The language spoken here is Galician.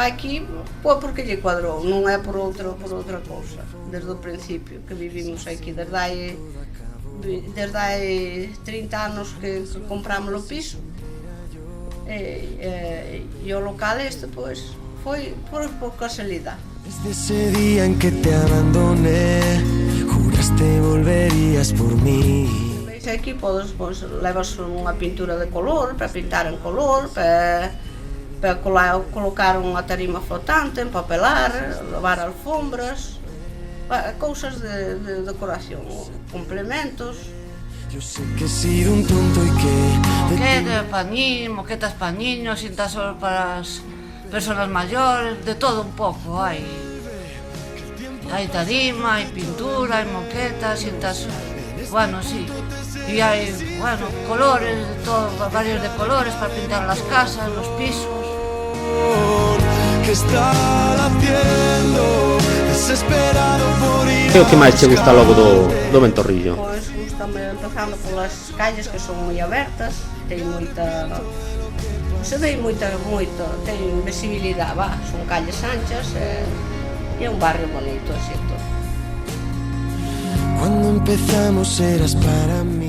aquí porque lle cuadrou, non é por outra cousa. Desde o principio que vivimos aquí, desde hai 30 anos que compramos o piso, e o local pois foi por casualidade. Desde ese día en que te abandoné, juraste volverías por mí. Veis aquí, podes levas unha pintura de color, para pintar en color, para colocar unha tarima flotante, empapelar, lavar alfombras, cousas de decoración, complementos. Yo sé que he sido un tonto y que moquetas pañiños, cintas para as persoas maiores, de todo un pouco hai tarima, hai pintura, hai moquetas, cintas, bueno, sí, e hai, bueno, colores, de todo, varios de colores para pintar las casas, los pisos. que está latiendo, desesperado por ir. Que é o que máis te gusta logo do Ventorrillo? Pois gustame empezando polas calles que son moi abertas, ten moita, se ve moita, ten visibilidade, son calles anchas e é un barrio bonito, así todo. Cuando empezamos eras para mí.